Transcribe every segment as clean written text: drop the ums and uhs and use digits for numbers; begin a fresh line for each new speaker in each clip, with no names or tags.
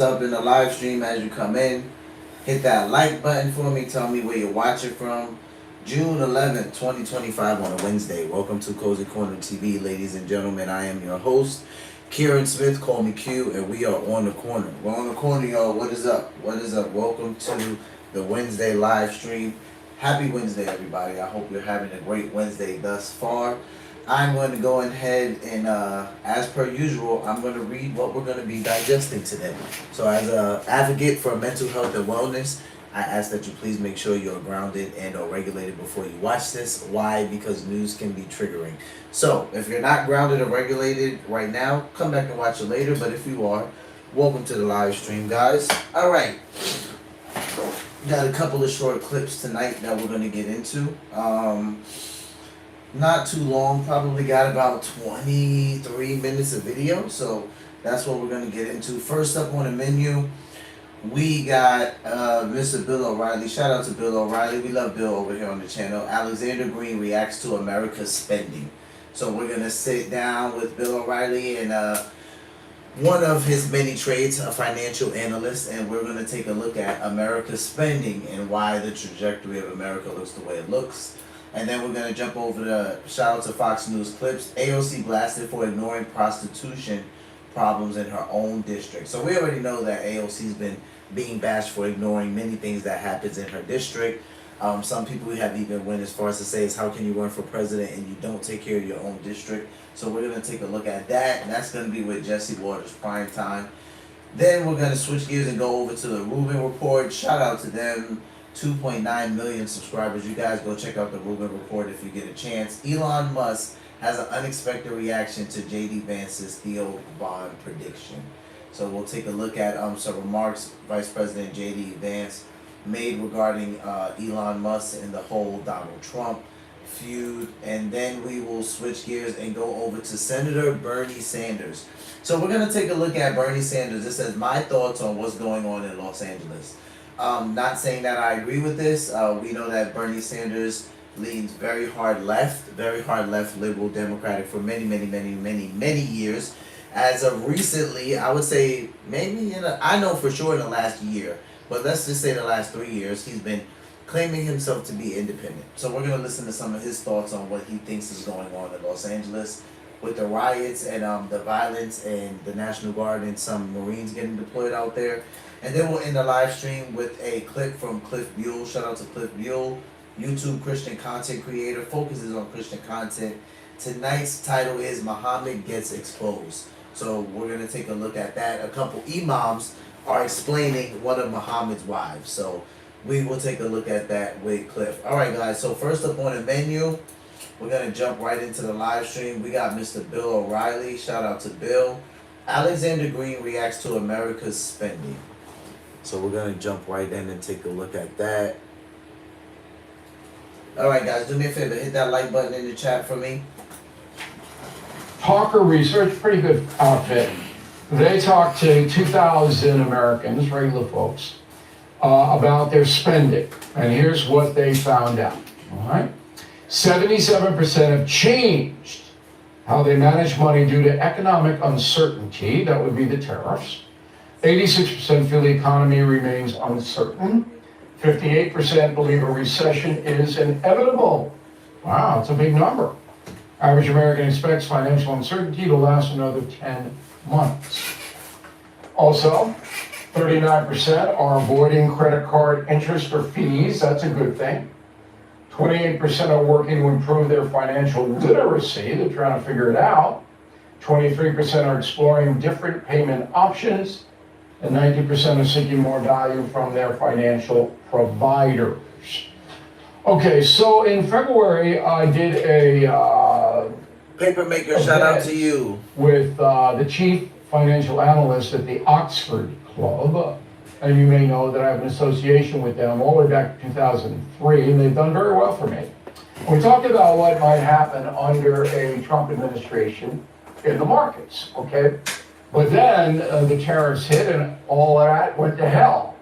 Up in the live stream as you come in. Hit that like button for me. Tell me where you're watching from. June 11th, 2025 on a Wednesday. Welcome to Cozy Corner TV, ladies and gentlemen. I am your host, Kieran Smith. Call me Q, and we are on the corner. We're on the corner, y'all. What is up? What is up? Welcome to the Wednesday live stream. Happy Wednesday, everybody. I hope you're having a great Wednesday thus far. I'm going to go ahead and, as per usual, I'm going to read what we're going to be digesting today. So, as an advocate for mental health and wellness, I ask that you please make sure you're grounded and or regulated before you watch this. Why? Because news can be triggering. So, if you're not grounded or regulated right now, come back and watch it later. But if you are, welcome to the live stream, guys. All right. Got a couple of short clips tonight that we're going to get into. Not too long, probably got about 23 minutes of video, so that's what we're going to get into. First up on the menu, we got Mr. Bill O'Reilly. Shout out to Bill O'Reilly. We love Bill over here on the channel. Alexander Green reacts to America's spending. So we're going to sit down with Bill O'Reilly and one of his many trades, a financial analyst, and we're going to take a look at America's spending and why the trajectory of America looks the way it looks. And then we're going to jump over to shout out to Fox News clips. AOC blasted for ignoring prostitution problems in her own district. So we already know that AOC's been being bashed for ignoring many things that happens in her district. Some people have even went as far as to say is how can you run for president and you don't take care of your own district. So we're going to take a look at that. And that's going to be with Jesse Waters Prime Time. Then we're going to switch gears and go over to the Rubin Report. Shout out to them. 2.9 million subscribers. You guys go check out the Rubin Report if you get a chance. Elon Musk has an unexpected reaction to JD Vance's Theo Vaughn prediction. So we'll take a look at some remarks Vice President JD Vance made regarding Elon Musk and the whole Donald Trump feud. And then we will switch gears and go over to Senator Bernie Sanders. So we're going to take a look at Bernie Sanders. This is my thoughts on what's going on in Los Angeles. Not saying that I agree with this. We know that Bernie Sanders leans very hard left, liberal, democratic for many years. As of recently, I would say maybe I know for sure in the last year, but let's just say the last 3 years, he's been claiming himself to be independent. So we're going to listen to some of his thoughts on what he thinks is going on in Los Angeles with the riots and the violence and the National Guard and some Marines getting deployed out there. And then we'll end the live stream with a clip from Cliff Buell. Shout out to Cliff Buell, YouTube Christian content creator, focuses on Christian content. Tonight's title is Muhammad Gets Exposed. So we're going to take a look at that. A couple imams are explaining one of Muhammad's wives. So we will take a look at that with Cliff. All right, guys. So first up on the menu, we're going to jump right into the live stream. We got Mr. Bill O'Reilly. Shout out to Bill. Alexander Green reacts to America's spending. So we're going to jump right in and take a look at that. All right, guys, do me a favor. Hit that like button in the chat for me.
Talker Research, pretty good outfit. They talked to 2,000 Americans, regular folks, about their spending. And here's what they found out. All right. 77% have changed how they manage money due to economic uncertainty. That would be the tariffs. 86% feel the economy remains uncertain. 58% believe a recession is inevitable. Wow, it's a big number. Average American expects financial uncertainty to last another 10 months. Also, 39% are avoiding credit card interest or fees. That's a good thing. 28% are working to improve their financial literacy. They're trying to figure it out. 23% are exploring different payment options. And 90% are seeking more value from their financial providers. Okay, so in February, I did a
Papermaker, shout out to you.
With the chief financial analyst at the Oxford Club. And you may know that I have an association with them all the way back to 2003, and they've done very well for me. We talked about what might happen under a Trump administration in the markets, okay? But then the tariffs hit and all that went to hell.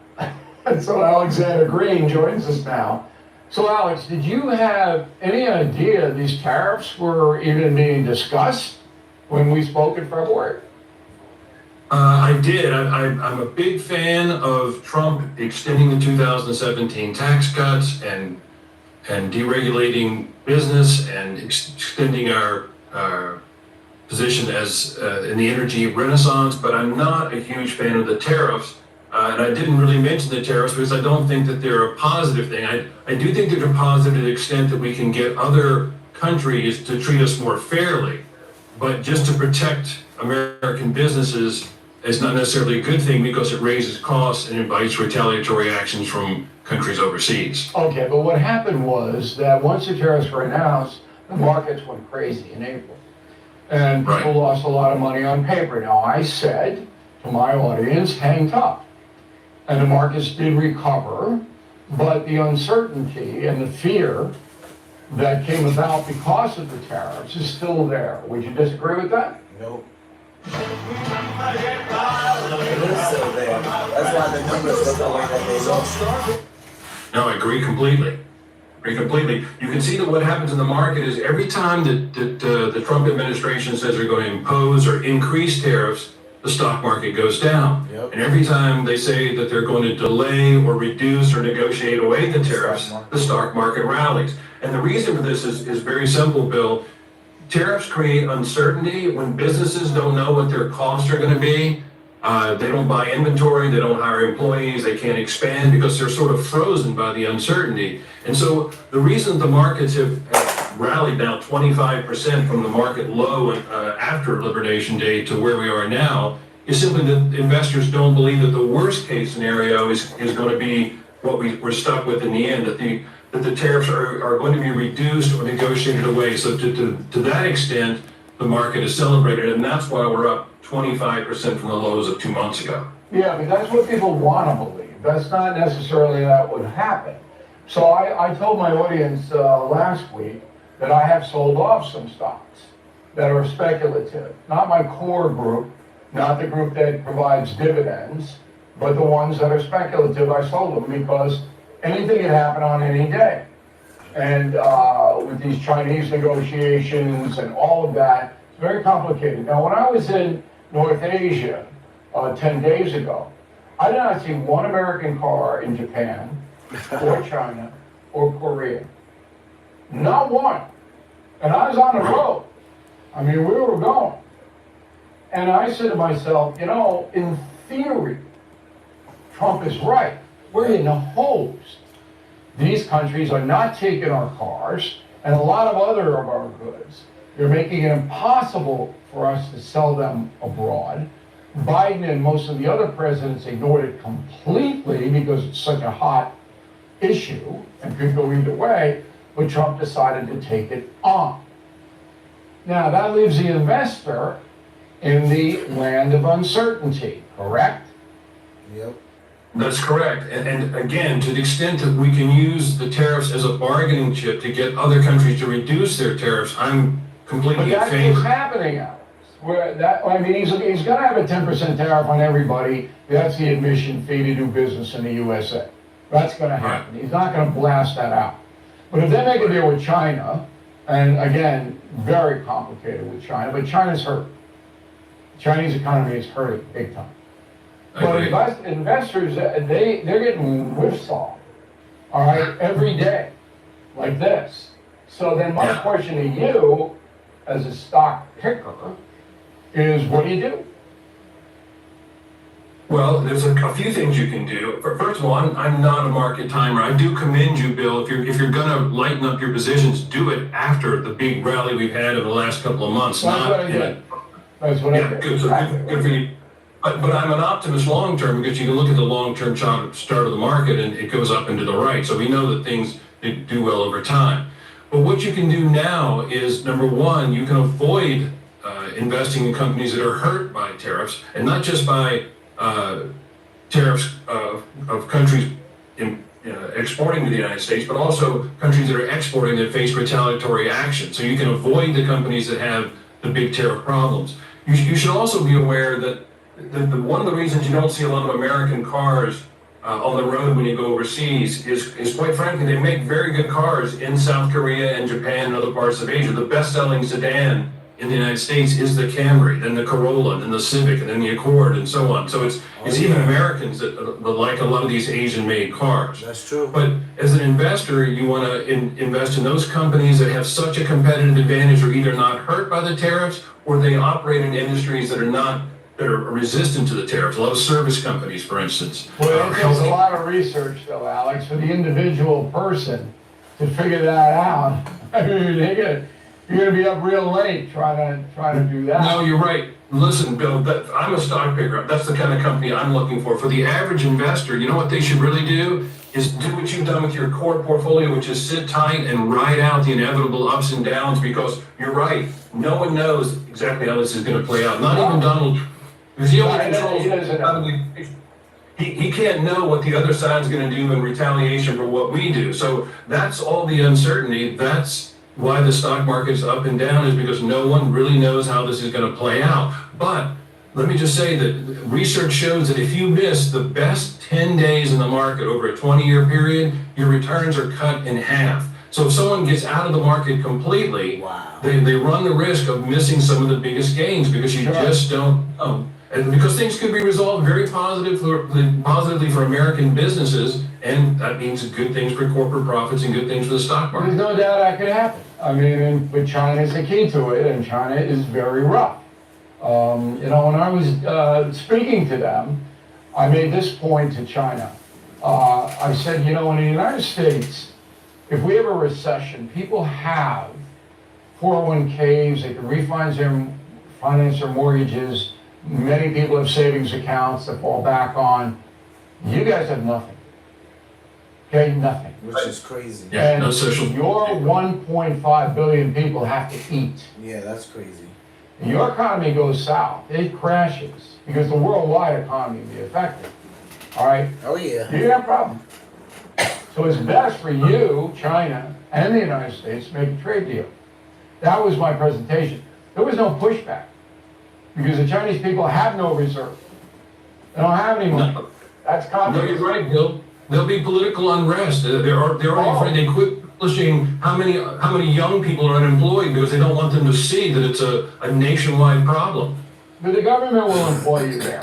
And so Alexander Green joins us now. So Alex, did you have any idea these tariffs were even being discussed when we spoke in February?
I did. I'm a big fan of Trump extending the 2017 tax cuts and deregulating business and extending our position as in the energy renaissance. But I'm not a huge fan of the tariffs. And I didn't really mention the tariffs because I don't think that they're a positive thing. I do think they're positive to the extent that we can get other countries to treat us more fairly. But just to protect American businesses is not necessarily a good thing because it raises costs and invites retaliatory actions from countries overseas.
Okay, but what happened was that once the tariffs were announced, the markets went crazy in April. And people lost a lot of money on paper. Now, I said to my audience, hang tough. And the markets did recover, but the uncertainty and the fear that came about because of the tariffs is still there. Would you disagree with that?
Nope. It is still there. That's why the numbers look the way that they look.
No, I agree completely. You can see that what happens in the market is every time that the Trump administration says they're going to impose or increase tariffs, the stock market goes down.
Yep.
And every time they say that they're going to delay or reduce or negotiate away the tariffs, the stock market rallies. And the reason for this is very simple, Bill. Tariffs create uncertainty when businesses don't know what their costs are going to be. They don't buy inventory, they don't hire employees, they can't expand because they're sort of frozen by the uncertainty. And so the reason the markets have rallied now 25% from the market low after Liberation Day to where we are now is simply that investors don't believe that the worst case scenario is going to be what we're stuck with in the end, that the tariffs are going to be reduced or negotiated away. So to that extent, the market is celebrated, and that's why we're up 25% from the lows of 2 months ago.
Yeah, but that's what people want to believe. That's not necessarily that would happen. So I told my audience last week that I have sold off some stocks that are speculative. Not my core group, not the group that provides dividends, but the ones that are speculative. I sold them because anything can happen on any day. And with these Chinese negotiations and all of that, it's very complicated. Now, when I was in North Asia 10 days ago, I did not see one American car in Japan or China or Korea. Not one. And I was on the road. I mean, we were going. And I said to myself, you know, in theory, Trump is right. We're in the hose. These countries are not taking our cars and a lot of other of our goods. They're making it impossible for us to sell them abroad. Biden and most of the other presidents ignored it completely because it's such a hot issue and could go either way, but Trump decided to take it on. Now, that leaves the investor in the land of uncertainty, correct?
Yep.
That's correct. And again, to the extent that we can use the tariffs as a bargaining chip to get other countries to reduce their tariffs, I'm completely in
But
favor.
that's what's happening, Alex. Where that, I mean, he's going to have a 10% tariff on everybody. That's the admission fee to do business in the USA. That's going to happen. He's not going to blast that out. But if they make a deal with China, and again, very complicated with China, but China's hurt. Chinese economy is hurting big time. But investors, they're getting whipsawed, all right, every day, like this. So then my question to you, as a stock picker, is what do you do?
Well, there's a few things you can do. First of all, I'm not a market timer. I do commend you, Bill. If you're going to lighten up your positions, do it after the big rally we've had over the last couple of months.
That's what I did. That's what I did.
Good, so good for you. But I'm an optimist long term because you can look at the long term start of the market and it goes up and to the right. So we know that things do well over time. But what you can do now is, number one, you can avoid investing in companies that are hurt by tariffs, and not just by tariffs of countries exporting to the United States, but also countries that are exporting that face retaliatory action. So you can avoid the companies that have the big tariff problems. You should also be aware that one of the reasons you don't see a lot of American cars on the road when you go overseas is quite frankly, they make very good cars in South Korea and Japan and other parts of Asia. The best-selling sedan in the United States is the Camry, then the Corolla, then the Civic, and then the Accord, and so on. So it's even Americans that like a lot of these Asian-made cars.
That's true.
But as an investor, you want to invest in those companies that have such a competitive advantage, are either not hurt by the tariffs, or they operate in industries that are resistant to the tariffs. A lot of service companies, for instance.
Well, it takes a lot of research, though, Alex, for the individual person to figure that out. I mean, you're going to be up real late trying to do that.
No, you're right. Listen, Bill, I'm a stock picker. That's the kind of company I'm looking for. For the average investor, you know what they should really do? Is do what you've done with your core portfolio, which is sit tight and ride out the inevitable ups and downs, because you're right. No one knows exactly how this is going to play out. Not even Donald Trump. Because he only controls he can't know what the other side's going to do in retaliation for what we do. So that's all the uncertainty. That's why the stock market's up and down, is because no one really knows how this is going to play out. But let me just say that research shows that if you miss the best 10 days in the market over a 20-year period, your returns are cut in half. So if someone gets out of the market completely, they run the risk of missing some of the biggest gains, because you just don't know. And because things could be resolved very positively for American businesses, and that means good things for corporate profits and good things for the stock market.
There's no doubt that could happen. I mean, but China is the key to it, and China is very rough. When I was speaking to them, I made this point to China. I said, in the United States, if we have a recession, people have 401ks, they can finance their mortgages. Many people have savings accounts that fall back on. You guys have nothing. Okay, nothing.
Which is crazy.
Yeah,
and
no social.
Your 1.5 billion people have to eat.
Yeah, that's crazy.
Your economy goes south, it crashes, because the worldwide economy will be affected. All right?
Oh, yeah.
You got a problem. So it's best for you, China, and the United States to make a trade deal. That was my presentation. There was no pushback, because the Chinese people have no reserve. They don't have any money. That's
No,
communism.
you're right, Bill. There'll be political unrest. They're already afraid. They quit publishing how many young people are unemployed, because they don't want them to see that it's a nationwide problem.
But the government will employ you there.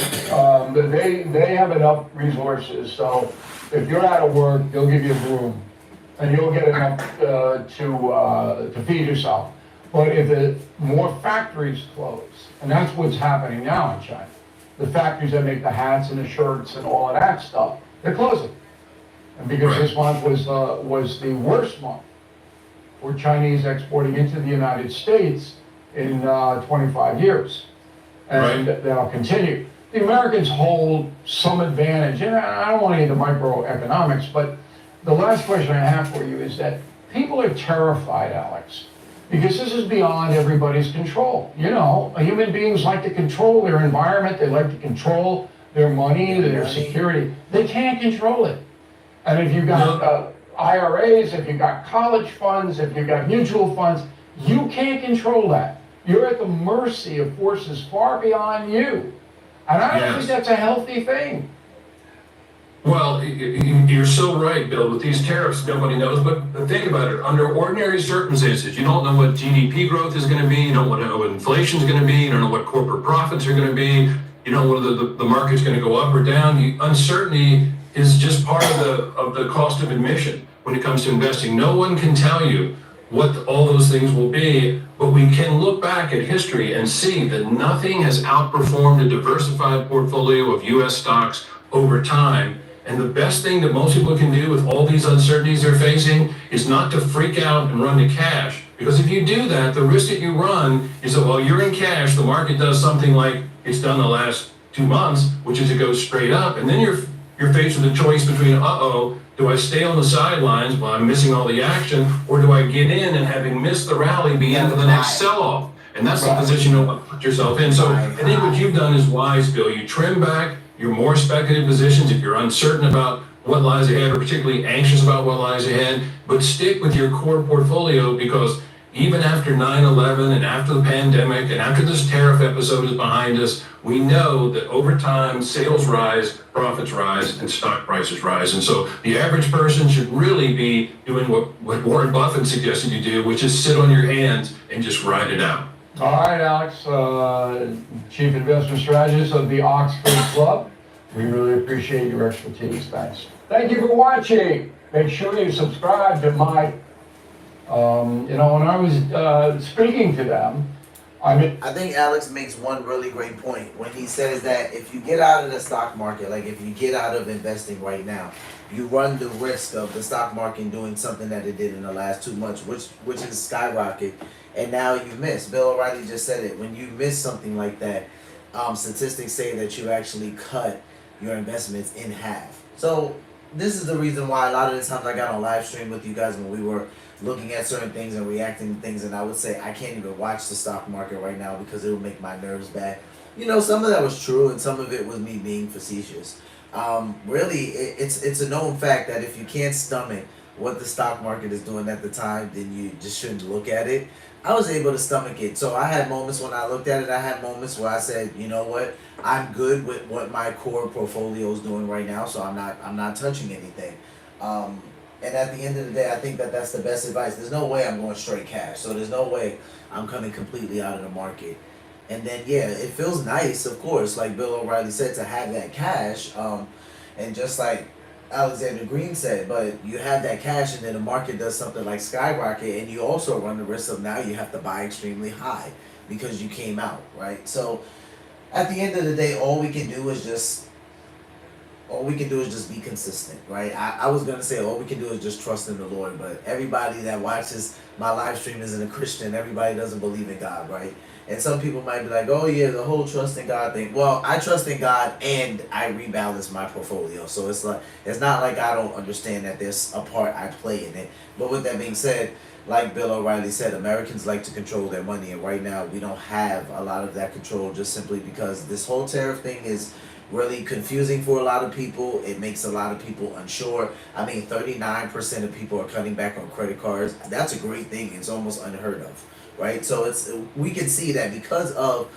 They have enough resources, so if you're out of work, they'll give you a broom, and you'll get enough to feed yourself. But if the more factories close, and that's what's happening now in China, the factories that make the hats and the shirts and all of that stuff, they're closing. And because this month was the worst month for Chinese exporting into the United States in 25 years. And that'll continue. The Americans hold some advantage, and I don't want to get into microeconomics, but the last question I have for you is that people are terrified, Alex, because this is beyond everybody's control. Human beings like to control their environment, they like to control their money, their security. They can't control it. And if you've got IRAs, if you've got college funds, if you've got mutual funds, you can't control that. You're at the mercy of forces far beyond you. And I don't think that's a healthy thing.
Well, you're so right, Bill. With these tariffs, nobody knows. But think about it. Under ordinary circumstances, you don't know what GDP growth is going to be. You don't know what inflation is going to be. You don't know what corporate profits are going to be. You don't know whether the market's going to go up or down. Uncertainty is just part of the cost of admission when it comes to investing. No one can tell you what all those things will be, but we can look back at history and see that nothing has outperformed a diversified portfolio of U.S. stocks over time. And the best thing that most people can do with all these uncertainties they're facing is not to freak out and run to cash. Because if you do that, the risk that you run is that while you're in cash, the market does something like it's done the last 2 months, which is it goes straight up. And then you're faced with a choice between, do I stay on the sidelines while I'm missing all the action, or do I get in and, having missed the rally, be into the next sell-off? And that's the position you don't want to put yourself in. So I think what you've done is wise, Bill. You trim back your more speculative positions if you're uncertain about what lies ahead, or particularly anxious about what lies ahead, but stick with your core portfolio, because even after 9/11 and after the pandemic and after this tariff episode is behind us, we know that over time, sales rise, profits rise, and stock prices rise. And so the average person should really be doing what Warren Buffett suggested you do, which is sit on your hands and just ride it out.
All right, Alex, Chief Investment Strategist of the Oxford Club. We really appreciate your expertise. Thanks. Thank you for watching. Make sure you subscribe to my, when I was speaking to them,
I think Alex makes one really great point when he says that if you get out of the stock market, like if you get out of investing right now, you run the risk of the stock market doing something that it did in the last 2 months, which is skyrocket, and now you miss. Bill O'Reilly just said it. When you miss something like that, statistics say that you actually cut your investments in half. So this is the reason why a lot of the times I got on live stream with you guys when we were looking at certain things and reacting to things, and I would say I can't even watch the stock market right now because it would make my nerves bad. Some of that was true and some of it was me being facetious. Really, it's a known fact that if you can't stomach what the stock market is doing at the time, then you just shouldn't look at it. I was able to stomach it. So I had moments when I looked at it, I had moments where I said, you know what, I'm good with what my core portfolio is doing right now, so I'm not touching anything. And at the end of the day, I think that that's the best advice. There's no way I'm going straight cash. So there's no way I'm coming completely out of the market. And then, yeah, it feels nice, of course, like Bill O'Reilly said, to have that cash. And just like Alexander Green said, but you have that cash and then the market does something like skyrocket, and you also run the risk of now you have to buy extremely high because you came out, right? So at the end of the day, all we can do is just be consistent, right? I was gonna say all we can do is just trust in the Lord, but everybody that watches my live stream isn't a Christian. Everybody doesn't believe in God, right? And some people might be like, oh yeah, the whole trust in God thing. Well, I trust in God and I rebalance my portfolio. So it's not like I don't understand that there's a part I play in it. But with that being said, like Bill O'Reilly said, Americans like to control their money, and right now we don't have a lot of that control just simply because this whole tariff thing is really confusing for a lot of people. It makes a lot of people unsure. I mean, 39% of people are cutting back on credit cards. That's a great thing. It's almost unheard of, right? So we can see that because of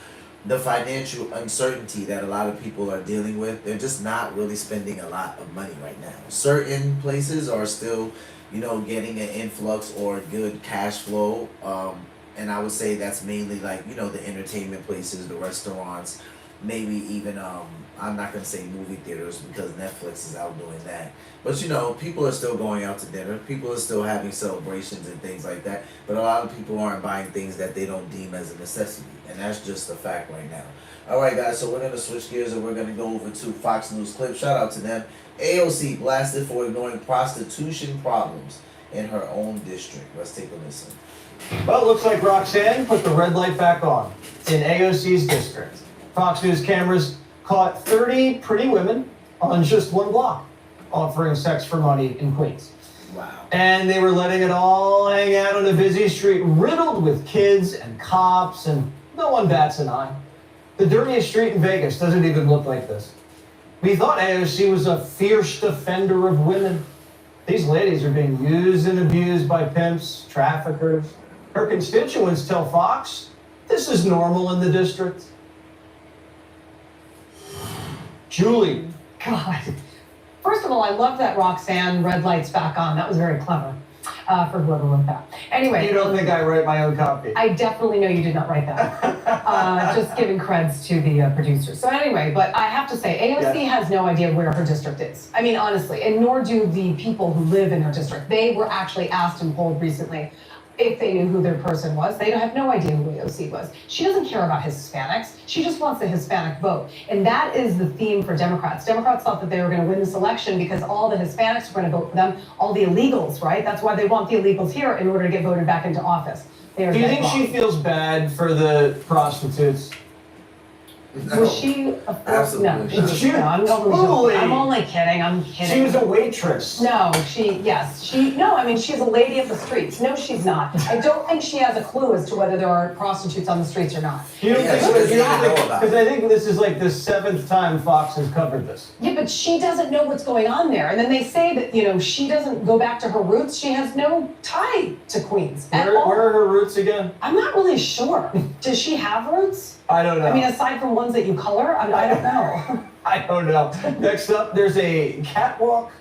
the financial uncertainty that a lot of people are dealing with, they're just not really spending a lot of money right now. Certain places are still, getting an influx or good cash flow. And I would say that's mainly like, the entertainment places, the restaurants, maybe even I'm not gonna say movie theaters because Netflix is out doing that. But people are still going out to dinner. People are still having celebrations and things like that. But a lot of people aren't buying things that they don't deem as a necessity, and that's just a fact right now. All right, guys. So we're gonna switch gears and we're gonna go over to Fox News clip. Shout out to them. AOC blasted for ignoring prostitution problems in her own district. Let's take a listen.
Well, it looks like Roxanne put the red light back on in AOC's district. Fox News cameras caught 30 pretty women on just one block offering sex for money in Queens.
Wow.
And they were letting it all hang out on a busy street riddled with kids and cops, and no one bats an eye. The dirtiest street in Vegas doesn't even look like this. We thought AOC was a fierce defender of women. These ladies are being used and abused by pimps, traffickers. Her constituents tell Fox this is normal in the district. Julie.
God. First of all, I love that Roxanne red lights back on. That was very clever for whoever wrote that. Anyway.
You don't think I write my own copy?
I definitely know you did not write that. Just giving creds to the producers. So anyway, but I have to say, AOC has no idea where her district is. I mean, honestly, and nor do the people who live in her district. They were actually asked and polled recently if they knew who their person was. They have no idea who AOC was. She doesn't care about Hispanics. She just wants the Hispanic vote. And that is the theme for Democrats. Democrats thought that they were going to win this election because all the Hispanics were going to vote for them, all the illegals, right? That's why they want the illegals here in order to get voted back into office.
Do you think she feels bad for the prostitutes?
No,
was she a
absolutely
no,
not.
I'm only kidding. I'm kidding.
She was a waitress.
No, I mean, she's a lady of the streets. No, she's not. I don't think she has a clue as to whether there are prostitutes on the streets or not.
You don't think
she doesn't know about it.
Because I think this is like the 7th time Fox has covered this.
Yeah, but she doesn't know what's going on there. And then they say that, she doesn't go back to her roots. She has no tie to Queens at all.
Where are her roots again?
I'm not really sure. Does she have roots?
I don't know.
I mean, aside from ones that you color, I don't know.
I don't know. Next up, there's a catwalk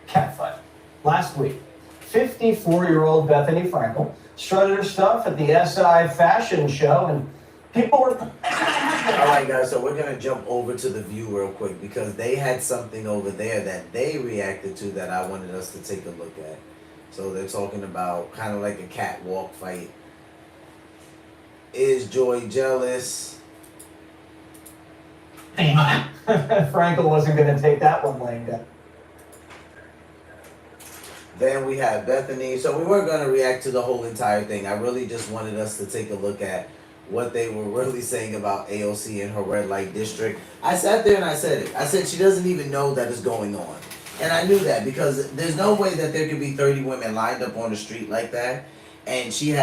catfight. Last week, 54-year-old Bethany Frankel strutted her stuff at the SI fashion show, and people were.
All right, guys. So we're gonna jump over to the View real quick because they had something over there that they reacted to that I wanted us to take a look at. So they're talking about kind of like a catwalk fight. Is Joy jealous?
Frankel wasn't going to take that one laying down.
Then we have Bethany. So we weren't going to react to the whole entire thing. I really just wanted us to take a look at what they were really saying about AOC and her red light district. I sat there and I said it. I said she doesn't even know that is going on. And I knew that because there's no way that there could be 30 women lined up on the street like that. And she's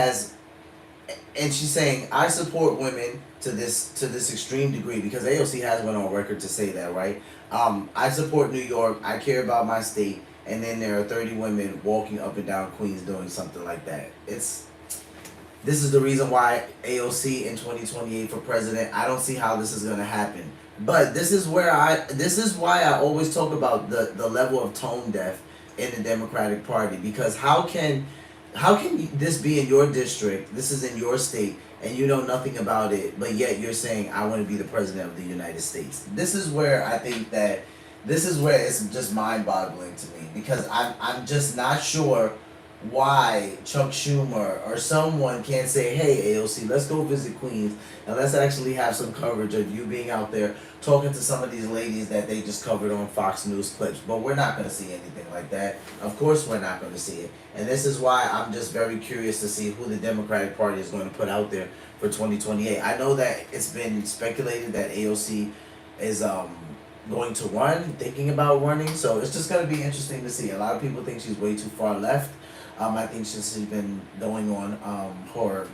saying, I support women to this extreme degree because AOC has went on record to say that, right? I support New York. I care about my state. And then there are 30 women walking up and down Queens doing something like that. This is the reason why AOC in 2028 for president. I don't see how this is going to happen. But this is why I always talk about the level of tone deaf in the Democratic Party, because how can this be in your district? This is in your state, and you know nothing about it, but yet you're saying I want to be the president of the United States. This is where I think that it's just mind-boggling to me, because I'm just not sure why Chuck Schumer or someone can't say, hey, AOC, let's go visit Queens and let's actually have some coverage of you being out there talking to some of these ladies that they just covered on Fox News clips. But we're not going to see anything like that. Of course we're not going to see it. And this is why I'm just very curious to see who the Democratic Party is going to put out there for 2028. I know that it's been speculated that AOC is going to run, thinking about running. So it's just going to be interesting to see. A lot of people think she's way too far left. I think she's been going on her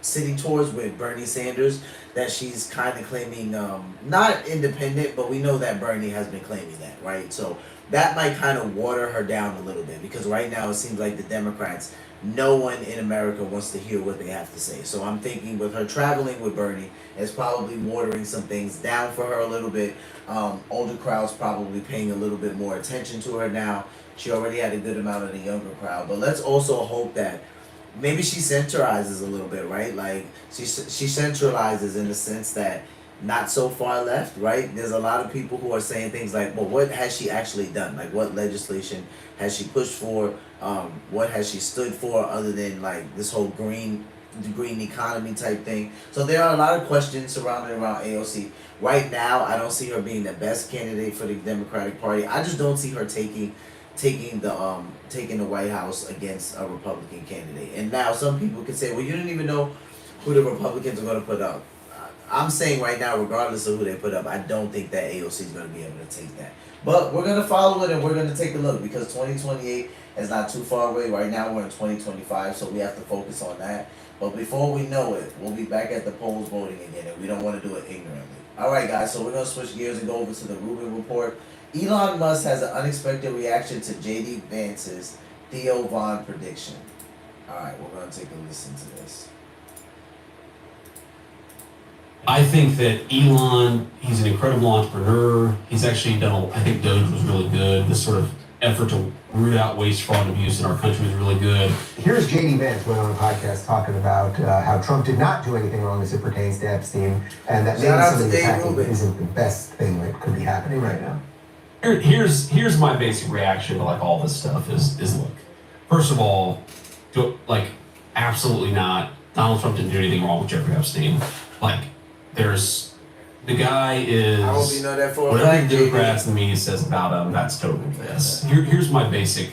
city tours with Bernie Sanders, that she's kind of claiming not independent, but we know that Bernie has been claiming that, right? So that might kind of water her down a little bit, because right now it seems like the Democrats, no one in America wants to hear what they have to say. So I'm thinking with her traveling with Bernie, it's probably watering some things down for her a little bit. Older crowds probably paying a little bit more attention to her now. She already had a good amount of the younger crowd, but let's also hope that maybe she centralizes a little bit, right? Like she centralizes in the sense that not so far left, right? There's a lot of people who are saying things like, well, what has she actually done? Like, what legislation has she pushed for? What has she stood for other than like this whole green economy type thing? So there are a lot of questions surrounding around AOC. Right now, I don't see her being the best candidate for the Democratic Party. I just don't see her taking the White House against a Republican candidate. And now some people can say, well, you didn't even know who the Republicans are going to put up. I'm saying right now, regardless of who they put up, I don't think that AOC is going to be able to take that. But we're going to follow it and we're going to take a look, because 2028 is not too far away. Right now we're in 2025, so we have to focus on that. But before we know it, we'll be back at the polls voting again, and we don't want to do it ignorantly. All right, guys, so we're going to switch gears and go over to the Rubin Report. Elon Musk has an unexpected reaction to J.D. Vance's Theo Von prediction. All right, we're going to take a listen to this.
I think that Elon, he's an incredible entrepreneur. He's actually done, I think Doge was really good. This sort of effort to root out waste, fraud, and abuse in our country was really good.
Here's J.D. Vance went on a podcast talking about how Trump did not do anything wrong as it pertains to Epstein, and that maybe some of the hacking isn't the best thing that could be happening right now.
Here's my basic reaction to like all this stuff is look, first of all, absolutely not. Donald Trump didn't do anything wrong with Jeffrey Epstein. Like, the guy is,
I hope you know that for a
whatever
fact,
the Democrats and the media says about him, that's totally BS. Here's my basic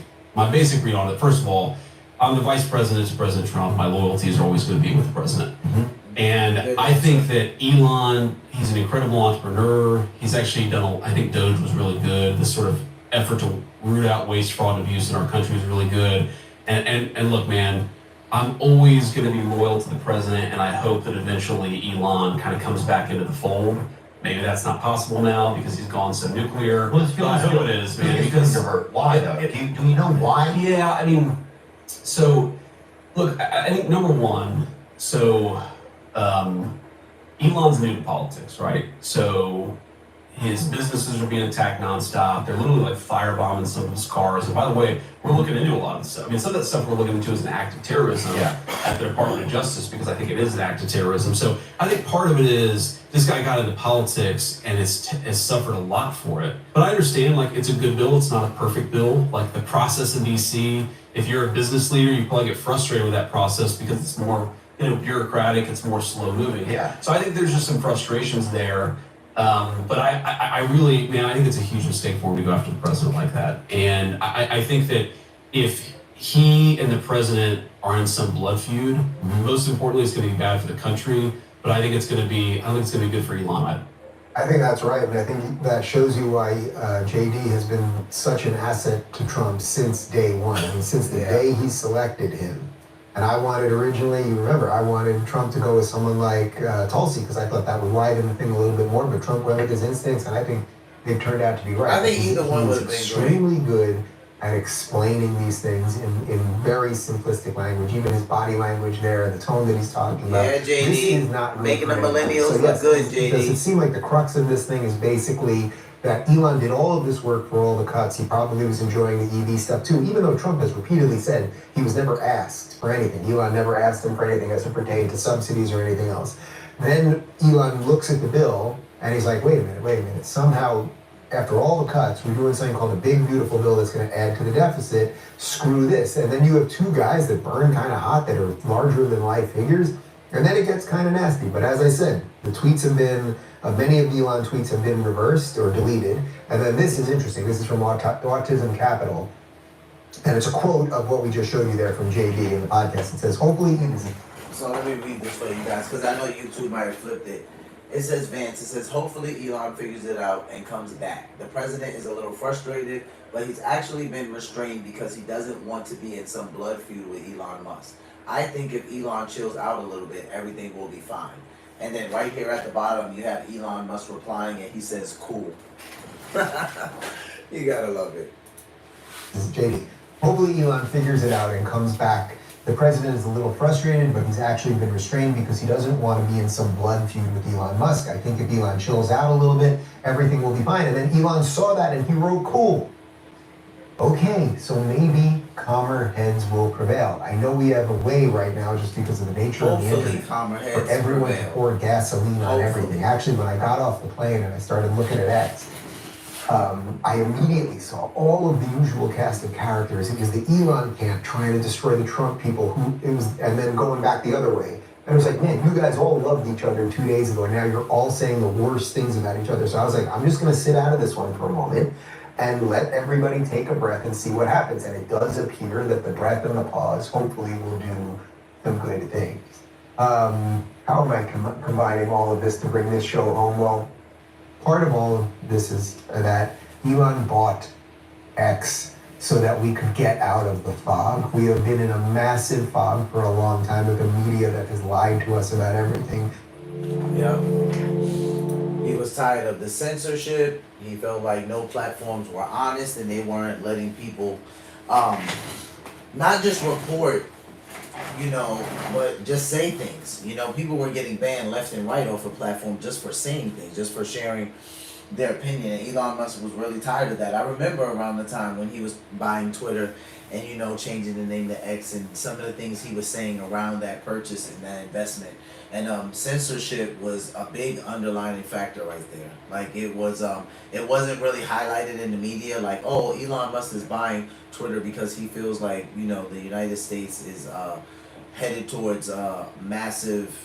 read on it. First of all, I'm the vice president to President Trump. My loyalties are always going to be with the president. Mm-hmm. And I think that Elon, he's an incredible entrepreneur. He's actually done, I think Doge was really good. This sort of effort to root out waste, fraud, and abuse in our country was really good. And look, man, I'm always going to be loyal to the president, and I hope that eventually Elon kind of comes back into the fold. Maybe that's not possible now because he's gone so nuclear.
Well, it's feeling
I hope it is, man. Because
why though? Do we know why?
Yeah, I mean, so look, I think number one, so Elon's new to politics, right? So his businesses are being attacked nonstop. They're literally like firebombing some of his cars. And by the way, we're looking into a lot of this stuff. I mean, some of that stuff we're looking into is an act of terrorism at the Department of Justice, because I think it is an act of terrorism. So I think part of it is this guy got into politics and has suffered a lot for it. But I understand, like, it's a good bill. It's not a perfect bill. Like the process in DC, if you're a business leader, you probably get frustrated with that process because it's more, bureaucratic. It's more slow moving.
Yeah.
So I think there's just some frustrations there. But I really, man, I think it's a huge mistake for him to go after the president like that. And I think that if he and the president are in some blood feud, most importantly, it's going to be bad for the country. But I don't think it's going to be good for Elon.
I think that's right, and I think that shows you why JD has been such an asset to Trump since day one. I mean, since the day he selected him. And I wanted originally, you remember, I wanted Trump to go with someone like Tulsi because I thought that would widen the thing a little bit more. But Trump went with his instincts, and I think they've turned out to be right.
I think either one would have been great.
Extremely good at explaining these things in very simplistic language. Even his body language there, the tone that he's talking about.
Yeah, JD,
this is not really
making the
critical.
millennials look good, JD.
Does it seem like the crux of this thing is basically that Elon did all of this work for all the cuts? He probably was enjoying the EV stuff too, even though Trump has repeatedly said he was never asked for anything. Elon never asked him for anything as it pertained to subsidies or anything else. Then Elon looks at the bill and he's like, wait a minute. Somehow, after all the cuts, we're doing something called a big, beautiful bill that's going to add to the deficit. Screw this. And then you have two guys that burn kind of hot that are larger than life figures. And then it gets kind of nasty. But as I said, the tweets have been, many of Elon tweets have been reversed or deleted. And then this is interesting. This is from Autism Capital. And it's a quote of what we just showed you there from JD in the podcast. It says, hopefully
So let me read this for you guys, because I know YouTube might have flipped it. It says Vance, it says, hopefully Elon figures it out and comes back. The president is a little frustrated, but he's actually been restrained because he doesn't want to be in some blood feud with Elon Musk. I think if Elon chills out a little bit, everything will be fine. And then right here at the bottom, you have Elon Musk replying, and he says, cool. You gotta love it.
This is JD. Hopefully Elon figures it out and comes back. The president is a little frustrated, but he's actually been restrained because he doesn't want to be in some blood feud with Elon Musk. I think if Elon chills out a little bit, everything will be fine. And then Elon saw that and he wrote cool. Okay, so maybe calmer heads will prevail. I know we have a way right now, just because of the nature of the internet,
calmer heads
for everyone to
prevail.
pour gasoline on
Hopefully.
everything. Actually, when I got off the plane and I started looking at X, I immediately saw all of the usual cast of characters. It was the Elon camp trying to destroy the Trump people, and then going back the other way. And it was like, man, you guys all loved each other 2 days ago, and now you're all saying the worst things about each other. So I was like, I'm just going to sit out of this one for a moment and let everybody take a breath and see what happens. And it does appear that the breath and the pause hopefully will do some good things. How am I combining all of this to bring this show home? Well, part of all of this is that Elon bought X so that we could get out of the fog. We have been in a massive fog for a long time with a media that has lied to us about everything.
Yep. He was tired of the censorship. He felt like no platforms were honest and they weren't letting people not just report, but just say things. People were getting banned left and right off a platform just for saying things, just for sharing their opinion. And Elon Musk was really tired of that. I remember around the time when he was buying Twitter and, changing the name to X and some of the things he was saying around that purchase and that investment. And censorship was a big underlining factor right there. Like it wasn't really highlighted in the media. Like, oh, Elon Musk is buying Twitter because he feels like the United States is headed towards a massive,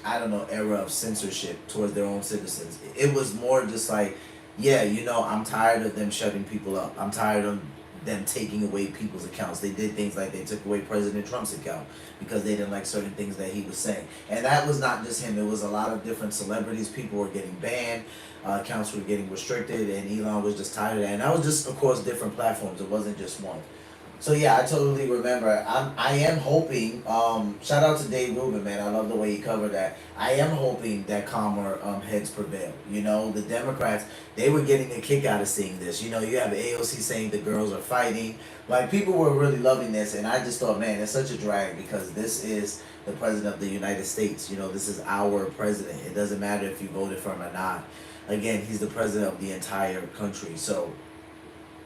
era of censorship towards their own citizens. It was more just like, yeah, I'm tired of them shutting people up. I'm tired of them taking away people's accounts. They did things like they took away President Trump's account because they didn't like certain things that he was saying. And that was not just him. It was a lot of different celebrities. People were getting banned. Accounts were getting restricted. And Elon was just tired of that. And that was just, of course, different platforms. It wasn't just one. So yeah, I totally remember. I am hoping, shout out to Dave Rubin, man. I love the way he covered that. I am hoping that calmer heads prevail. The Democrats, they were getting a kick out of seeing this. You have AOC saying the girls are fighting. Like, people were really loving this, and I just thought, man, it's such a drag because this is the president of the United States. This is our president. It doesn't matter if you voted for him or not. again, he's the president of the entire country. So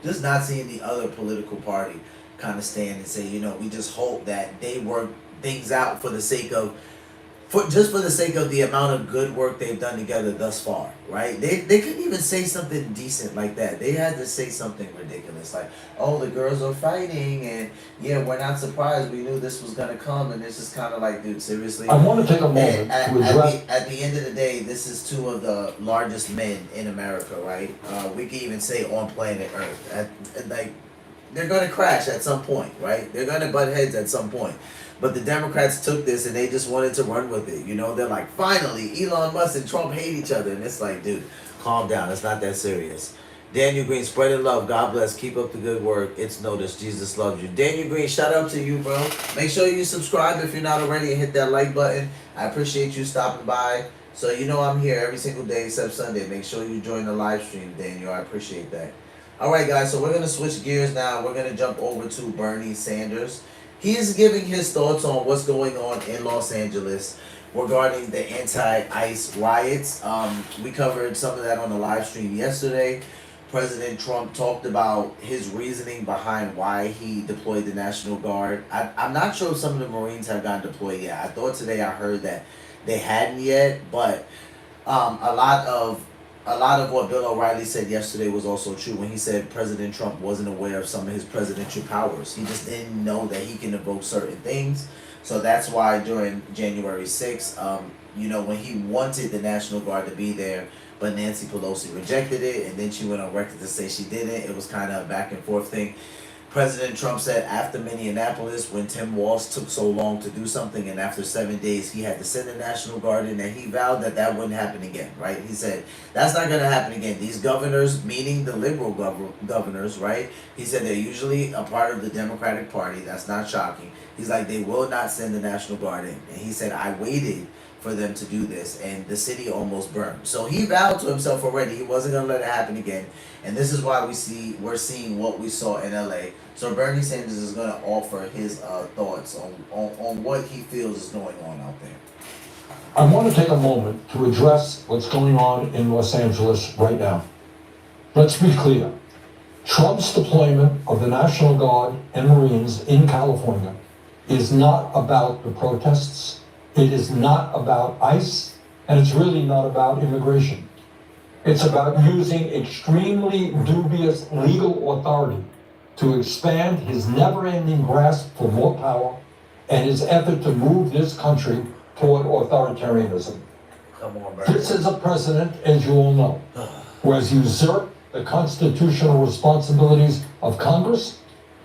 just not seeing the other political party kind of stand and say, you know, we just hope that they work things out for the sake of, for the sake of the amount of good work they've done together thus far, right? They couldn't even say something decent like that. They had to say something ridiculous like, oh, the girls are fighting, and yeah, we're not surprised. We knew this was gonna come, and it's just kind of like, dude, seriously.
I want to take a moment
At,
to address.
at the end of the day, this is two of the largest men in America, right? We can even say on planet Earth. Like, they're going to crash at some point, right? They're going to butt heads at some point. But the Democrats took this and they just wanted to run with it. You know, they're like, finally, Elon Musk and Trump hate each other. And it's like, dude, calm down. It's not that serious. Daniel Green, spreading love. God bless. Keep up the good work. It's noticed. Jesus loves you. Daniel Green, shout out to you, bro. Make sure you subscribe if you're not already and hit that like button. I appreciate you stopping by. So you know I'm here every single day except Sunday. Make sure you join the live stream, Daniel. I appreciate that. All right, guys. So we're going to switch gears now. We're going to jump over to Bernie Sanders. He is giving his thoughts on what's going on in Los Angeles regarding the anti-ICE riots. We covered some of that on the live stream yesterday. President Trump talked about his reasoning behind why he deployed the National Guard. I'm not sure if some of the Marines have gotten deployed yet. I thought today I heard that they hadn't yet, but a lot of what Bill O'Reilly said yesterday was also true when he said President Trump wasn't aware of some of his presidential powers. He just didn't know that he can invoke certain things. So that's why during January 6th, when he wanted the National Guard to be there, but Nancy Pelosi rejected it, and then she went on record to say she didn't. It was kind of a back and forth thing. President Trump said after Minneapolis, when Tim Walz took so long to do something, and after 7 days he had to send the National Guard in, and he vowed that that wouldn't happen again, right? He said, that's not going to happen again. These governors, meaning the liberal governors, right? He said they're usually a part of the Democratic Party. That's not shocking. He's like, they will not send the National Guard in. And he said, I waited for them to do this, and the city almost burned. So he vowed to himself already he wasn't going to let it happen again, and this is why we're seeing what we saw in LA. So Bernie Sanders is going to offer his thoughts on what he feels is going on out there.
I want to take a moment to address what's going on in Los Angeles right now. Let's be clear. Trump's deployment of the National Guard and Marines in California is not about the protests. It is not about ICE, and it's really not about immigration. It's about using extremely dubious legal authority to expand his never-ending grasp for more power and his effort to move this country toward authoritarianism.
Come on, Bernie.
This is a president, as you all know, who has usurped the constitutional responsibilities of Congress.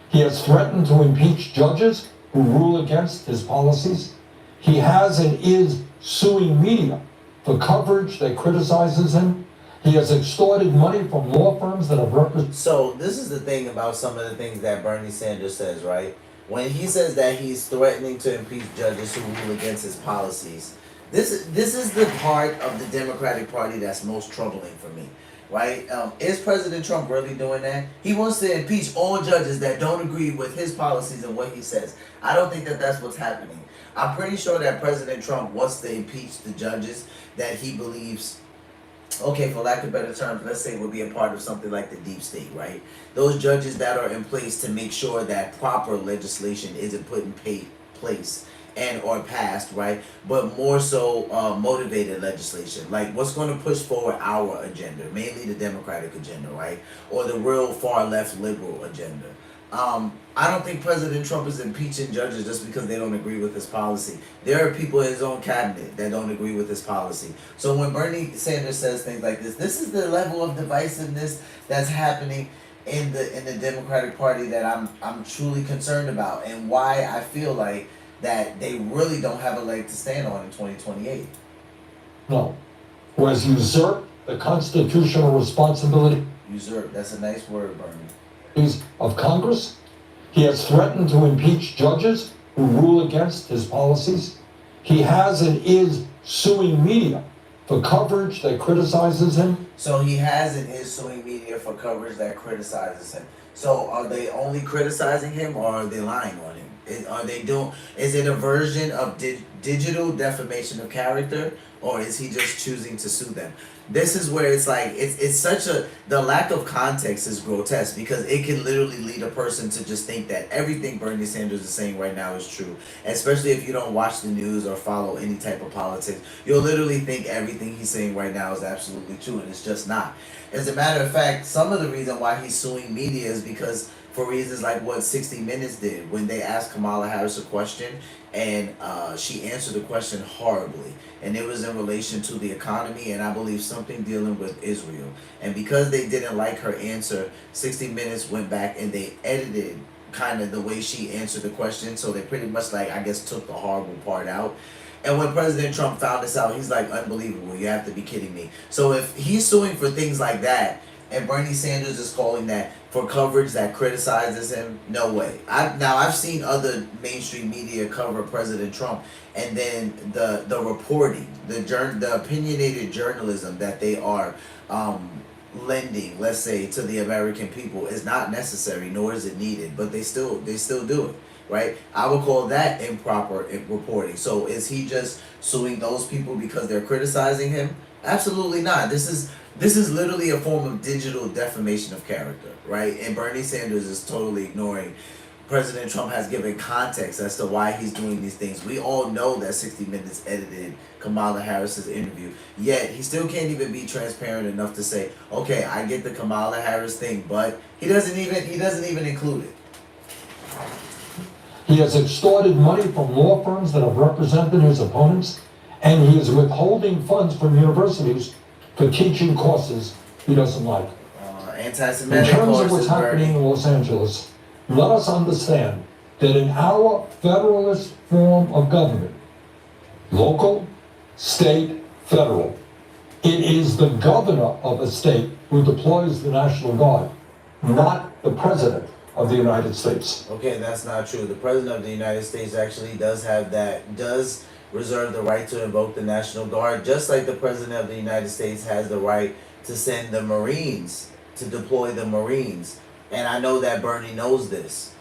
He has threatened to impeach judges who rule against his policies. He has and is suing media for coverage that criticizes him. He has extorted money from law firms that have represented.
So this is the thing about some of the things that Bernie Sanders says, right? When he says that he's threatening to impeach judges who rule against his policies, this is the part of the Democratic Party that's most troubling for me, right? Is President Trump really doing that? He wants to impeach all judges that don't agree with his policies and what he says. I don't think that that's what's happening. I'm pretty sure that President Trump wants to impeach the judges that he believes, okay, for lack of better terms, let's say would be a part of something like the deep state, right? Those judges that are in place to make sure that proper legislation isn't put in place and or passed, right? But more so motivated legislation, like what's going to push forward our agenda, mainly the Democratic agenda, right? Or the real far left liberal agenda. I don't think President Trump is impeaching judges just because they don't agree with his policy. There are people in his own cabinet that don't agree with his policy. So when Bernie Sanders says things like this is the level of divisiveness that's happening in the Democratic Party that I'm truly concerned about, and why I feel like that they really don't have a leg to stand on in 2028.
No, who has usurped the constitutional responsibility.
Usurp, that's a nice word, Bernie.
Of Congress. He has threatened to impeach judges who rule against his policies. He has and is suing media for coverage that criticizes him.
So he has and is suing media for coverage that criticizes him. So are they only criticizing him, or are they lying on him? Is it a version of digital defamation of character, or is he just choosing to sue them? This is where it's like it's such a the lack of context is grotesque because it can literally lead a person to just think that everything Bernie Sanders is saying right now is true. Especially if you don't watch the news or follow any type of politics, you'll literally think everything he's saying right now is absolutely true, and it's just not. As a matter of fact, some of the reason why he's suing media is because for reasons like what 60 Minutes did when they asked Kamala Harris a question and she answered the question horribly, and it was in relation to the economy and I believe something dealing with Israel. And because they didn't like her answer, 60 Minutes went back and they edited kind of the way she answered the question, so they pretty much like I guess took the horrible part out. And when President Trump found this out, he's like, unbelievable, you have to be kidding me. So if he's suing for things like that, and Bernie Sanders is calling that for coverage that criticizes him, no way. I've seen other mainstream media cover President Trump, and then the reporting, the opinionated journalism that they are lending, let's say, to the American people is not necessary, nor is it needed, but they still do it. Right? I would call that improper reporting. So is he just suing those people because they're criticizing him? Absolutely not. This is literally a form of digital defamation of character, right? And Bernie Sanders is totally ignoring. President Trump has given context as to why he's doing these things. We all know that 60 Minutes edited Kamala Harris's interview, yet he still can't even be transparent enough to say, okay, I get the Kamala Harris thing, but he doesn't even include it.
He has extorted money from law firms that have represented his opponents, and he is withholding funds from universities for teaching courses he doesn't like. In
Anti-Semitic
terms
courses,
of what's happening in Los Angeles, let us understand that in our federalist form of government, local, state, federal, it is the governor of a state who deploys the National Guard, not the president of the United States.
Okay, that's not true. The President of the United States actually does reserve the right to invoke the National Guard, just like the President of the United States has the right to send the Marines, to deploy the Marines. And I know that Bernie knows this.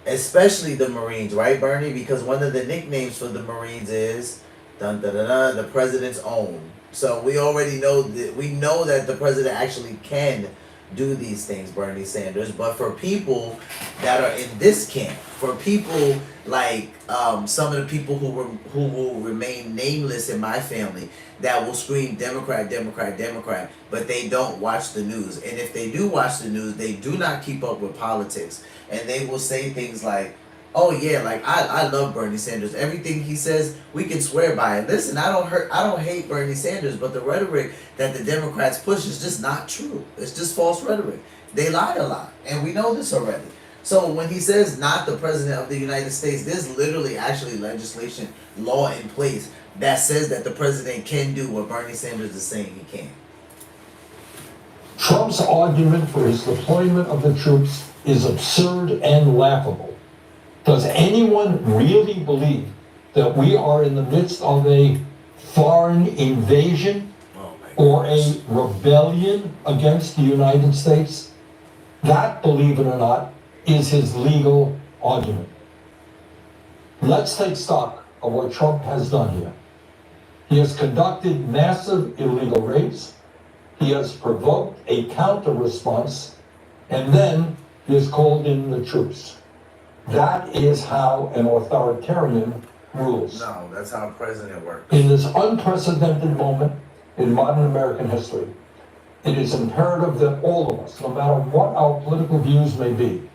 Especially the Marines, right, Bernie? Because one of the nicknames for the Marines is dun, dun, dun, dun, the President's own. So we already know that the President actually can do these things, Bernie Sanders. But for people that are in this camp, for people like some of the people who will remain nameless in my family, that will scream Democrat, Democrat, Democrat, but they don't watch the news. And if they do watch the news, they do not keep up with politics. And they will say things like, oh yeah, like I love Bernie Sanders. Everything he says, we can swear by it. Listen, I don't hate Bernie Sanders, but the rhetoric that the Democrats push is just not true. It's just false rhetoric. They lie a lot, and we know this already. So when he says not the President of the United States, there's literally actually legislation, law in place that says that the President can do what Bernie Sanders is saying he can.
Trump's argument for his deployment of the troops is absurd and laughable. Does anyone really believe that we are in the midst of a foreign invasion or a rebellion against the United States? That, believe it or not, is his legal argument. Let's take stock of what Trump has done here. He has conducted massive illegal raids. He has provoked a counter response, and then he has called in the troops. That is how an authoritarian rules.
No, that's how a president works.
In this unprecedented moment in modern American history, it is imperative that all of us, no matter what our political views may be,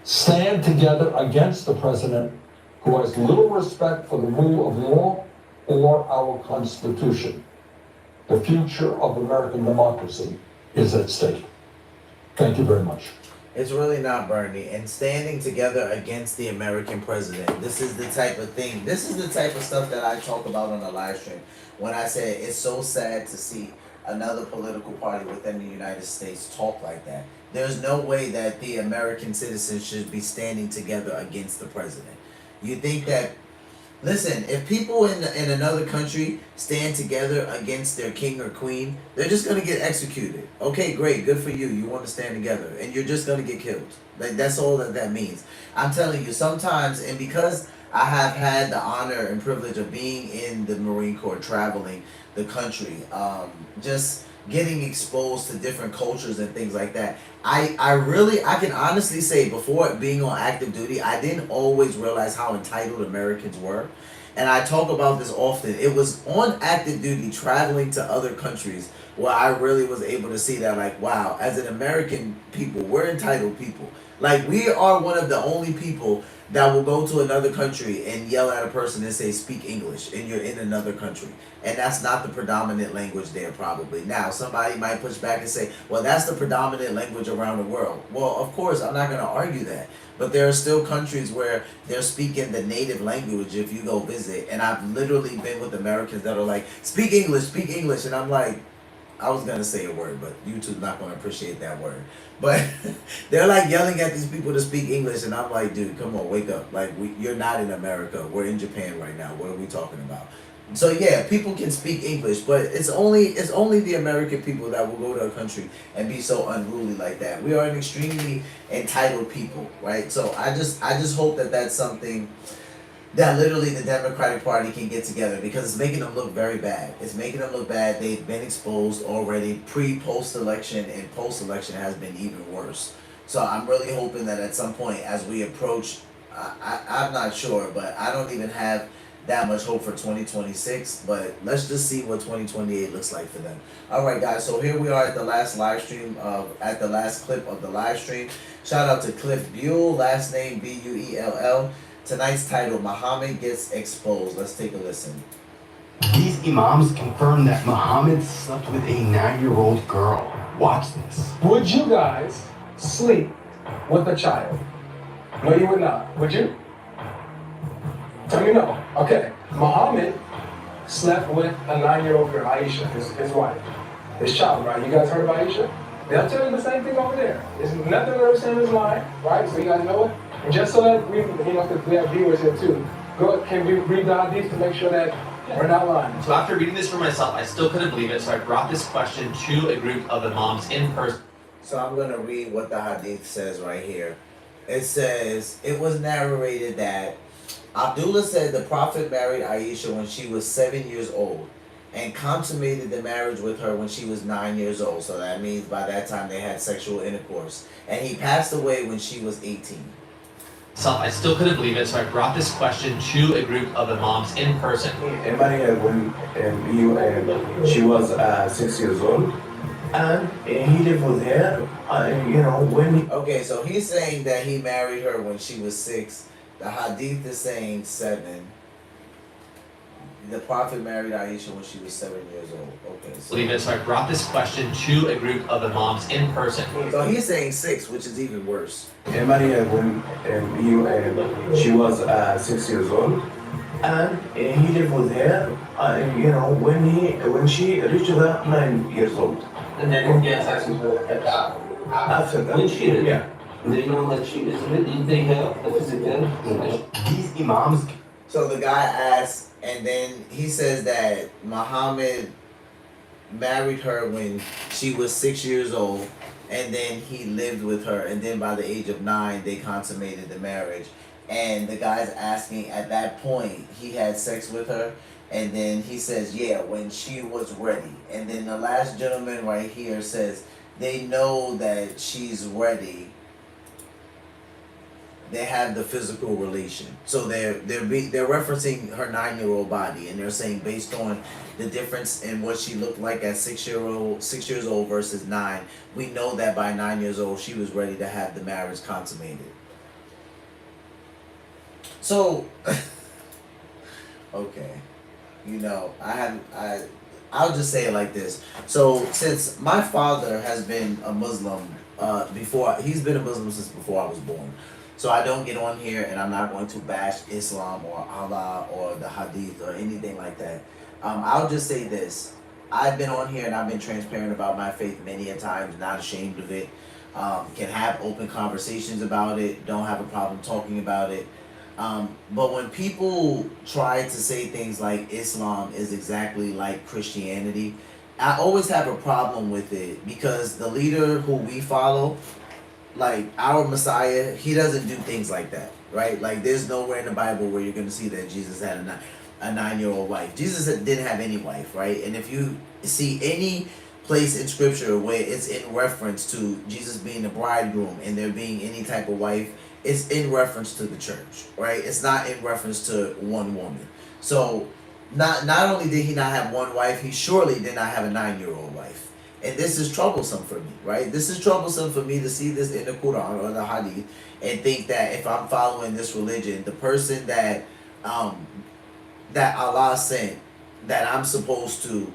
stand together against the president who has little respect for the rule of law or our Constitution. The future of American democracy is at stake. Thank you very much.
It's really not, Bernie. And standing together against the American president, this is the type of thing, this is the type of stuff that I talk about on the live stream. When I say it's so sad to see another political party within the United States talk like that. There's no way that the American citizens should be standing together against the president. You think that Listen, if people in another country stand together against their king or queen, they're just gonna get executed. Okay, great, good for you. You want to stand together, and you're just gonna get killed. Like that's all that means. I'm telling you, sometimes, and because I have had the honor and privilege of being in the Marine Corps, traveling the country, just getting exposed to different cultures and things like that. I can honestly say before being on active duty, I didn't always realize how entitled Americans were. And I talk about this often. It was on active duty traveling to other countries where I really was able to see that, like, wow, as an American people, we're entitled people. Like, we are one of the only people that will go to another country and yell at a person and say, speak English, and you're in another country. And that's not the predominant language there, probably. Now, somebody might push back and say, well, that's the predominant language around the world. Well, of course, I'm not going to argue that. But there are still countries where they're speaking the native language if you go visit. And I've literally been with Americans that are like, speak English. And I'm like, I was going to say a word, but YouTube's not going to appreciate that word. But they're like yelling at these people to speak English. And I'm like, dude, come on, wake up. Like, you're not in America. We're in Japan right now. What are we talking about? So yeah, people can speak English, but it's only the American people that will go to a country and be so unruly like that. We are an extremely entitled people, right? So I just hope that that's something that literally the Democratic Party can get together, because it's making them look very bad. It's making them look bad. They've been exposed already post election, and post election has been even worse. So I'm really hoping that at some point as we approach, I'm not sure, but I don't even have that much hope for 2026, but let's just see what 2028 looks like for them. All right, guys, so here we are at the last live stream at the last clip of the live stream. Shout out to Cliff Buell, last name Buell. Tonight's title, Muhammad Gets Exposed. Let's take a listen.
These imams confirm that Muhammad slept with a 9-year-old girl. Watch this.
Would you guys sleep with a child? No, you would not. Would you? Tell me no. Okay. Muhammad slept with a 9-year-old girl, Aisha, his wife. His child, right? You guys heard about Aisha? They'll tell you the same thing over there. There's nothing ever said in his mind, right? So you guys know it. And just so that we have viewers here too, can we read the hadith to make sure that we're not lying?
So after reading this for myself, I still couldn't believe it, so I brought this question to a group of imams in person.
So I'm going to read what the hadith says right here. It says, it was narrated that Abdullah said the Prophet married Aisha when she was 7 years old and consummated the marriage with her when she was 9 years old. So that means by that time they had sexual intercourse. And he passed away when she was 18.
I still couldn't believe it, so I brought this question to a group of imams in person.
And Maria, when she was 6 years old, and he lived with her, when he...
Okay, so he's saying that he married her when she was 6. The hadith is saying 7. The Prophet married Aisha when she was 7 years old. Okay,
So I brought this question to a group of imams in person.
So he's saying 6, which is even worse.
And Maria, when she was 6 years old, and he lived with her, when she reached the 9 years old.
And then he has sex with her
After that,
when she did.
yeah.
They know that she is they have the physical.
These imams.
So the guy asks, and then he says that Muhammad married her when she was 6 years old, and then he lived with her, and then by the age of 9 they consummated the marriage. And the guy's asking, at that point he had sex with her, and then he says, yeah, when she was ready. And then the last gentleman right here says they know that she's ready. They have the physical relation. So they're referencing her 9-year-old body, and they're saying based on the difference in what she looked like at 6 years old versus 9, we know that by 9 years old she was ready to have the marriage consummated. So okay. I'll just say it like this. So since my father has been a Muslim he's been a Muslim since before I was born. So I don't get on here and I'm not going to bash Islam or Allah or the Hadith or anything like that. I'll just say this. I've been on here and I've been transparent about my faith many a times, not ashamed of it. Can have open conversations about it, don't have a problem talking about it. But when people try to say things like Islam is exactly like Christianity, I always have a problem with it because the leader who we follow, like our Messiah, he doesn't do things like that, right? Like there's nowhere in the Bible where you're going to see that Jesus had a 9-year-old wife. Jesus didn't have any wife, right? And if you see any place in scripture where it's in reference to Jesus being the bridegroom and there being any type of wife, it's in reference to the church, right? It's not in reference to one woman. So not only did he not have one wife, he surely did not have a 9-year-old wife. And this is troublesome for me, right? This is troublesome for me to see this in the Quran or the Hadith and think that if I'm following this religion, the person that that Allah sent, that I'm supposed to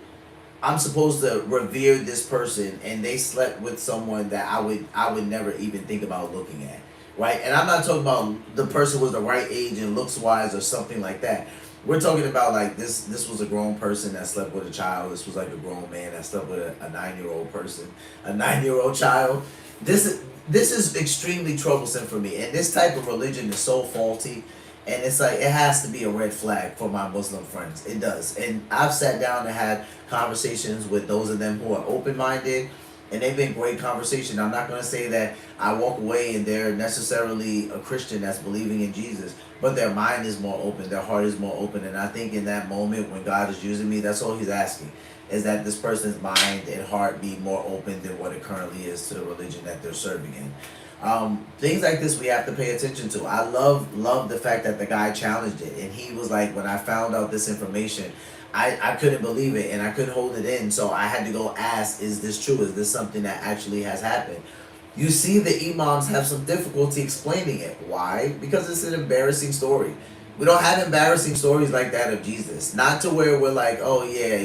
revere this person, and they slept with someone that I would never even think about looking at, right? And I'm not talking about the person was the right age and looks wise or something like that. We're talking about like this was a grown person that slept with a child. This was like a grown man that slept with a 9-year-old person, a 9-year-old child. This is extremely troublesome for me. And this type of religion is so faulty. And it's like, it has to be a red flag for my Muslim friends. It does. And I've sat down and had conversations with those of them who are open-minded, and they've been great conversation. I'm not going to say that I walk away and they're necessarily a Christian that's believing in Jesus, but their mind is more open, their heart is more open. And I think in that moment when God is using me, that's all he's asking, is that this person's mind and heart be more open than what it currently is to the religion that they're serving in. Things like this we have to pay attention to. I love the fact that the guy challenged it, and he was like, when I found out this information, I couldn't believe it and I couldn't hold it in, so I had to go ask, is this true? Is this something that actually has happened? You see the imams have some difficulty explaining it. Why? Because it's an embarrassing story. We don't have embarrassing stories like that of Jesus. Not to where we're like, oh yeah,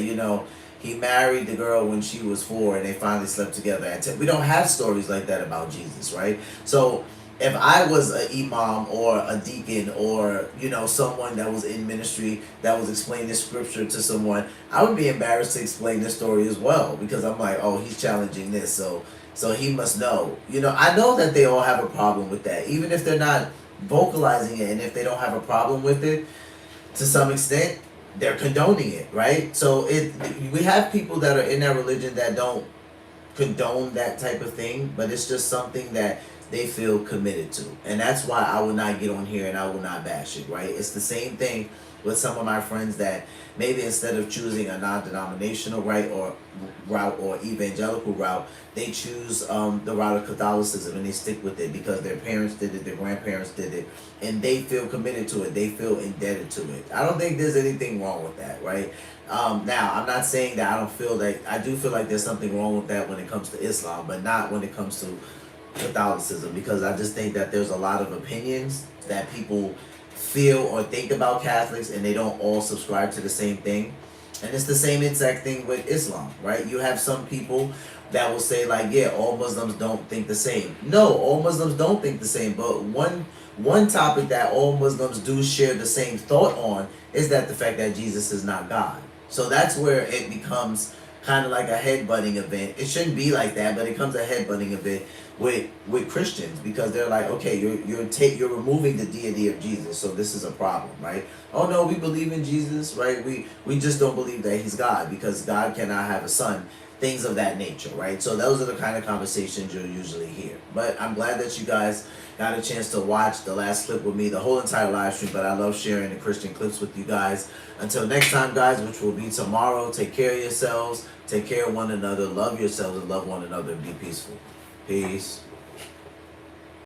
he married the girl when she was 4 and they finally slept together at 10. We don't have stories like that about Jesus, right? So if I was an imam or a deacon or, someone that was in ministry that was explaining this scripture to someone, I would be embarrassed to explain this story as well, because I'm like, oh, he's challenging this, so he must know. I know that they all have a problem with that, even if they're not vocalizing it, and if they don't have a problem with it, to some extent, they're condoning it, right? So we have people that are in that religion that don't condone that type of thing, but it's just something that they feel committed to. And that's why I will not get on here and I will not bash it, right? It's the same thing with some of my friends that maybe instead of choosing a non-denominational route or evangelical route, they choose the route of Catholicism and they stick with it because their parents did it, their grandparents did it, and they feel committed to it. They feel indebted to it. I don't think there's anything wrong with that, right? Now, I'm not saying that I do feel like there's something wrong with that when it comes to Islam, but not when it comes to Catholicism, because I just think that there's a lot of opinions that people feel or think about Catholics, and they don't all subscribe to the same thing. And it's the same exact thing with Islam, right? You have some people that will say like, yeah, all Muslims don't think the same. No, all Muslims don't think the same, but one topic that all Muslims do share the same thought on is that the fact that Jesus is not God. So that's where it becomes kind of like a headbutting event. It shouldn't be like that, but it becomes a headbutting event with Christians, because they're like, okay, you're removing the deity of Jesus, so this is a problem, right? Oh no, we believe in Jesus, right? We just don't believe that he's God, because God cannot have a son, things of that nature, right? So those are the kind of conversations you'll usually hear. But I'm glad that you guys got a chance to watch the last clip with me, the whole entire live stream, but I love sharing the Christian clips with you guys. Until next time, guys, which will be tomorrow, take care of yourselves, take care of one another, love yourselves, and love one another, and be peaceful. Peace.